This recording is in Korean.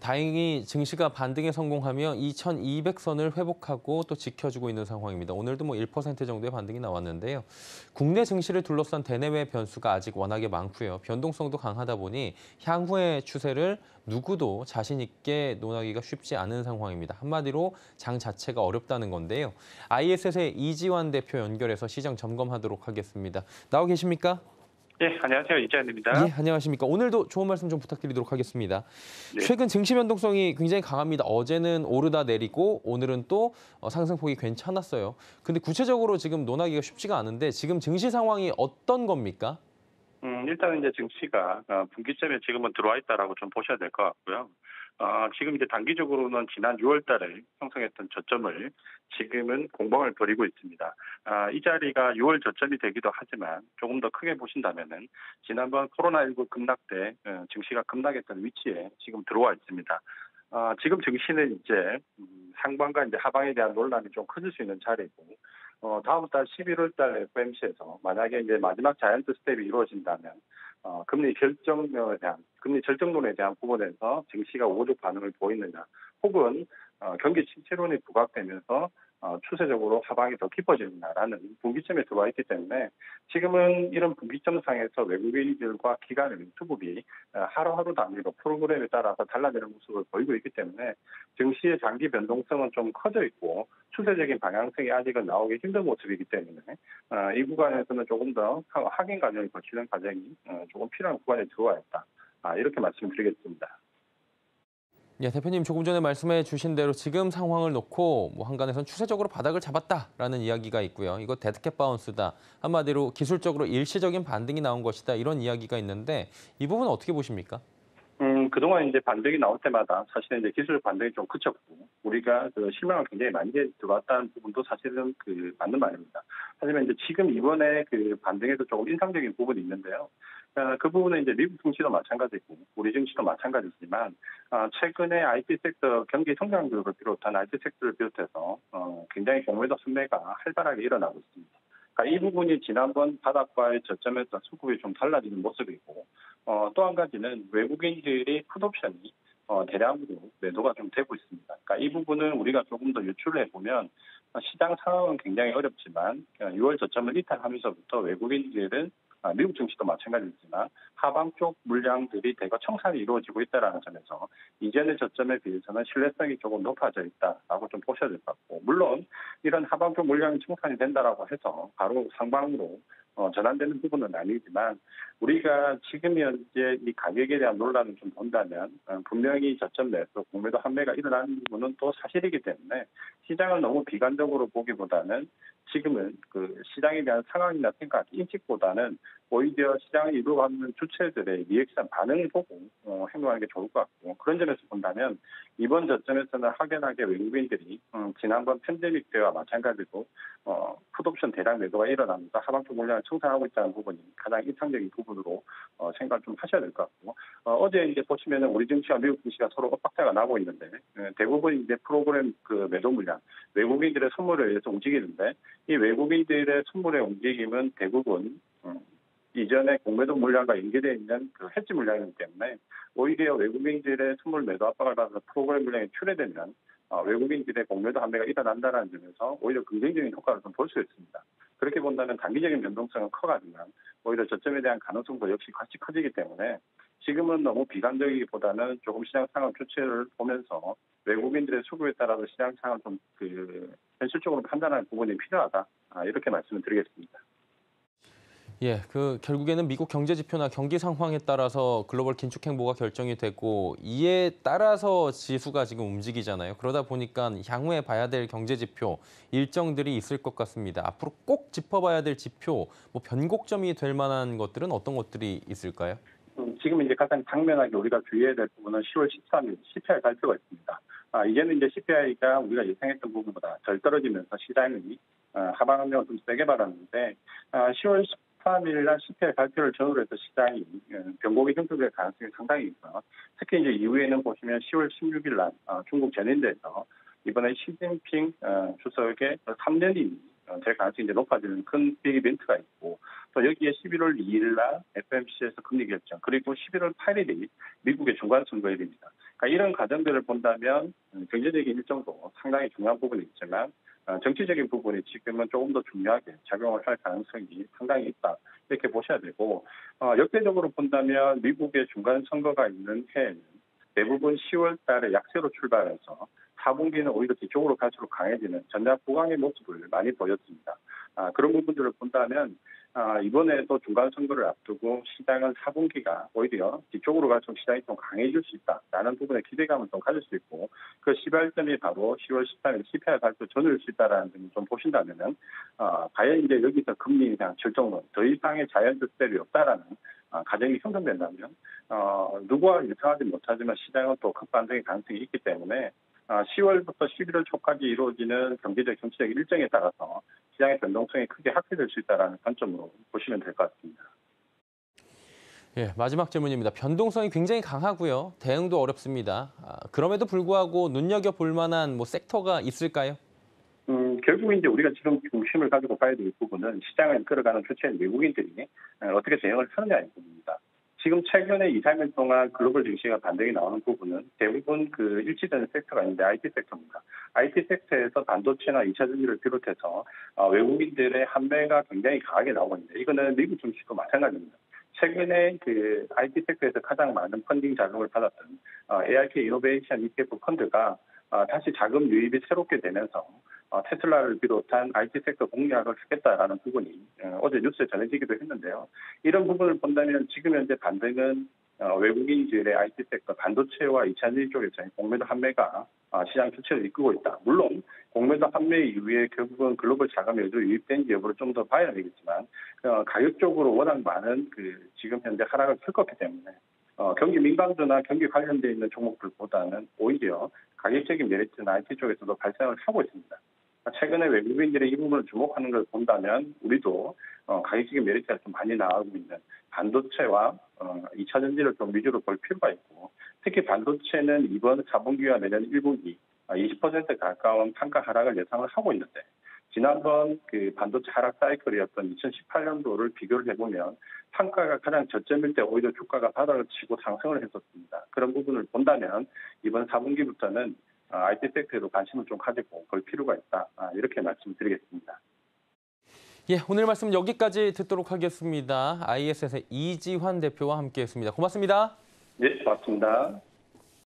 다행히 증시가 반등에 성공하며 2200선을 회복하고 또 지켜주고 있는 상황입니다. 오늘도 1% 정도의 반등이 나왔는데요. 국내 증시를 둘러싼 대내외 변수가 아직 워낙에 많고요. 변동성도 강하다 보니 향후의 추세를 누구도 자신 있게 논하기가 쉽지 않은 상황입니다. 한마디로 장 자체가 어렵다는 건데요. ISS의 이지환 대표 연결해서 시장 점검하도록 하겠습니다. 나와 계십니까? 예, 안녕하세요. 예, 이재현입니다. 안녕하십니까. 오늘도 좋은 말씀 좀 부탁드리도록 하겠습니다. 네. 최근 증시 변동성이 굉장히 강합니다. 어제는 오르다 내리고 오늘은 또 상승폭이 괜찮았어요. 근데 구체적으로 지금 논하기가 쉽지가 않은데 지금 증시 상황이 어떤 겁니까? 일단은 이제 증시가 분기점에 지금은 들어와 있다라고 좀 보셔야 될 것 같고요. 지금 이제 단기적으로는 지난 6월 달에 형성했던 저점을 지금은 공방을 벌이고 있습니다. 이 자리가 6월 저점이 되기도 하지만 조금 더 크게 보신다면은 지난번 코로나19 급락 때 증시가 급락했던 위치에 지금 들어와 있습니다. 지금 증시는 이제 상방과 이제 하방에 대한 논란이 좀 커질 수 있는 자리고, 다음 달 11월 달 FOMC에서 만약에 이제 마지막 자이언트 스텝이 이루어진다면, 금리 결정론에 대한 부분에서 증시가 우호적 반응을 보이느냐, 혹은 경기 침체론이 부각되면서 추세적으로 하방이 더 깊어지느냐라는 분기점에 들어와 있기 때문에 지금은 이런 분기점 상에서 외국인들과 기관의 수급이 하루하루 단위로 프로그램에 따라서 달라지는 모습을 보이고 있기 때문에 증시의 장기 변동성은 좀 커져 있고 추세적인 방향성이 아직은 나오기 힘든 모습이기 때문에 이 구간에서는 조금 더 확인 과정을 거치는 과정이 조금 필요한 구간에 들어와 있다. 이렇게 말씀드리겠습니다. 예, 대표님 조금 전에 말씀해 주신 대로 지금 상황을 놓고 한간에선 추세적으로 바닥을 잡았다라는 이야기가 있고요. 이거 데드캣 바운스다. 한마디로 기술적으로 일시적인 반등이 나온 것이다. 이런 이야기가 있는데 이 부분은 어떻게 보십니까? 그동안 이제 반등이 나올 때마다 사실은 이제 기술 반등이 좀 그쳤고, 우리가 그 실망을 굉장히 많이 들어왔다는 부분도 사실은 맞는 말입니다. 하지만 이제 지금 이번에 반등에서 조금 인상적인 부분이 있는데요. 그 부분은 이제 미국 증시도 마찬가지고, 우리 증시도 마찬가지지만, 최근에 IT 섹터 경기 성장률을 비롯한 IT 섹터를 비롯해서, 굉장히 공매도 순매가 활발하게 일어나고 있습니다. 그러니까 이 부분이 지난번 바닥과의 저점에서 수급이 좀 달라지는 모습이고, 또 한 가지는 외국인들이 풋옵션이 대량으로 매도가 좀 되고 있습니다. 그러니까 이 부분은 우리가 조금 더 유출을 해보면 시장 상황은 굉장히 어렵지만 6월 저점을 이탈하면서부터 외국인들은 미국 증시도 마찬가지지만 하방 쪽 물량들이 대거 청산이 이루어지고 있다는 점에서 이전의 저점에 비해서는 신뢰성이 조금 높아져 있다라고 좀 보셔야 될 것 같고, 물론 이런 하방 쪽 물량이 청산이 된다라고 해서 바로 상방으로 전환되는 부분은 아니지만 우리가 지금 현재 이 가격에 대한 논란을 좀 본다면 분명히 저점 내에서 공매도 환매가 일어나는 부분은 또 사실이기 때문에 시장을 너무 비관적으로 보기보다는 지금은 시장에 대한 상황이나 생각, 인식보다는 오히려 시장을 이루어가는 주체들의 리액션 반응을 보고 행동하는 게 좋을 것 같고, 그런 점에서 본다면 이번 저점에서는 확연하게 외국인들이 지난번 팬데믹 때와 마찬가지로 풋옵션 대량 매도가 일어나면서 하방쪽 물량을 청산하고 있다는 부분이 가장 인상적인 부분으로 생각을 좀 하셔야 될 것 같고, 어제 이제 보시면은 우리 증시와 미국 증시가 서로 엇박자가 나고 있는데 대부분 이제 프로그램 매도 물량, 외국인들의 선물에 의해서 움직이는데, 이 외국인들의 선물의 움직임은 대부분 이전에 공매도 물량과 연계되어 있는 해지 물량이기 때문에 오히려 외국인들의 선물 매도 압박을 받아서 프로그램 물량이 출회되면 외국인들의 공매도 환매가 일어난다는 점에서 오히려 긍정적인 효과를 좀 볼 수 있습니다. 그렇게 본다면 단기적인 변동성은 커가지만 오히려 저점에 대한 가능성도 역시 같이 커지기 때문에 지금은 너무 비관적이기보다는 조금 시장 상황 주체를 보면서 외국인들의 수급에 따라서 시장 상황을 좀 현실적으로 판단하는 부분이 필요하다. 이렇게 말씀을 드리겠습니다. 예, 결국에는 미국 경제 지표나 경기 상황에 따라서 글로벌 긴축 행보가 결정이 되고 이에 따라서 지수가 지금 움직이잖아요. 그러다 보니까 향후에 봐야 될 경제 지표 일정들이 있을 것 같습니다. 앞으로 꼭 짚어봐야 될 지표, 변곡점이 될 만한 것들은 어떤 것들이 있을까요? 지금 이제 가장 당면하게 우리가 주의해야 될 부분은 10월 13일 CPI 발표가 있습니다. 이제는 이제 CPI가 우리가 예상했던 부분보다 덜 떨어지면서 시장이 하방 압력을 좀 세게 받았는데, 10월 13일 날 CPI 발표를 전후로 해서 시장이 변곡이 형성될 가능성이 상당히 있어요. 특히 이제 이후에는 보시면 10월 16일 날 중국 전인대에서 이번에 시진핑 주석의 3년이 될 가능성이 이제 높아지는 큰 빅 이벤트가 있고, 또 여기에 11월 2일 날 FOMC에서 금리 결정, 그리고 11월 8일이 미국의 중간 선거일입니다. 그러니까 이런 과정들을 본다면 경제적인 일정도 상당히 중요한 부분이 있지만 정치적인 부분이 지금은 조금 더 중요하게 작용을 할 가능성이 상당히 있다. 이렇게 보셔야 되고 역대적으로 본다면 미국의 중간 선거가 있는 해에는 대부분 10월 달에 약세로 출발해서 4분기는 오히려 뒤쪽으로 갈수록 강해지는 전략 보강의 모습을 많이 보였습니다. 그런 부분들을 본다면 이번에도 중간 선거를 앞두고 시장은 4분기가 오히려 뒤쪽으로 갈수록 시장이 좀 강해질 수 있다라는 부분에 기대감을 좀 가질 수 있고 그 시발점이 바로 10월 13일 CPI 발표 전일 수 있다라는 점을 좀 보신다면은 과연 이제 여기서 금리 인상 결정론 더 이상의 자연적 대비 없다라는 가정이 형성된다면 누구와 예상하지 못하지만 시장은 또 큰 반등의 가능성이 있기 때문에 10월부터 11월 초까지 이루어지는 경제적, 정치적 일정에 따라서 시장의 변동성이 크게 확대될 수 있다는 관점으로 보시면 될 것 같습니다. 예, 마지막 질문입니다. 변동성이 굉장히 강하고요. 대응도 어렵습니다. 그럼에도 불구하고 눈여겨볼 만한 섹터가 있을까요? 결국 이제 우리가 지금 중심을 가지고 봐야 될 부분은 시장을 끌어가는 주체인 외국인들이 어떻게 대응을 하느냐의 부분입니다. 지금 최근에 2, 3일 동안 글로벌 증시가 반등이 나오는 부분은 대부분 그 일치되는 섹터가 있는데 IT 섹터입니다. IT 섹터에서 반도체나 2차 전지를 비롯해서 외국인들의 환매가 굉장히 강하게 나오고 있는데 이거는 미국 증시도 마찬가지입니다. 최근에 그 IT 섹터에서 가장 많은 펀딩 자금을 받았던 ARK 이노베이션 ETF 펀드가 다시 자금 유입이 새롭게 되면서 테슬라를 비롯한 IT 섹터 공략을 하겠다라는 부분이 어제 뉴스에 전해지기도 했는데요. 이런 부분을 본다면 지금 현재 반등은 외국인들의 IT 섹터 반도체와 2차 전지 쪽에서 공매도 환매가 시장 주체를 이끌고 있다. 물론 공매도 환매 이후에 결국은 글로벌 자금이 어디로 유입된지 여부를 좀 더 봐야 되겠지만 가격적으로 워낙 많은 지금 현재 하락을 겪었기 때문에 경기 민감도나 경기 관련되어 있는 종목들보다는 오히려 가격적인 메리트는 IT 쪽에서도 발생을 하고 있습니다. 최근에 외국인들의 이 부분을 주목하는 걸 본다면 우리도 가격적인 메리트가 좀 많이 나오고 있는 반도체와 2차 전지를 좀 위주로 볼 필요가 있고 특히 반도체는 이번 4분기와 내년 1분기 20% 가까운 판가 하락을 예상을 하고 있는데 지난번 그 반도체 하락 사이클이었던 2018년도를 비교를 해보면 판가가 가장 저점일 때 오히려 주가가 바닥을 치고 상승을 했었습니다. 그런 부분을 본다면 이번 4분기부터는 IT 섹터에도 관심을 좀 가지고 볼 필요가 있다. 이렇게 말씀드리겠습니다. 예, 오늘 말씀 여기까지 듣도록 하겠습니다. ISS의 이지환 대표와 함께했습니다. 고맙습니다. 네, 고맙습니다.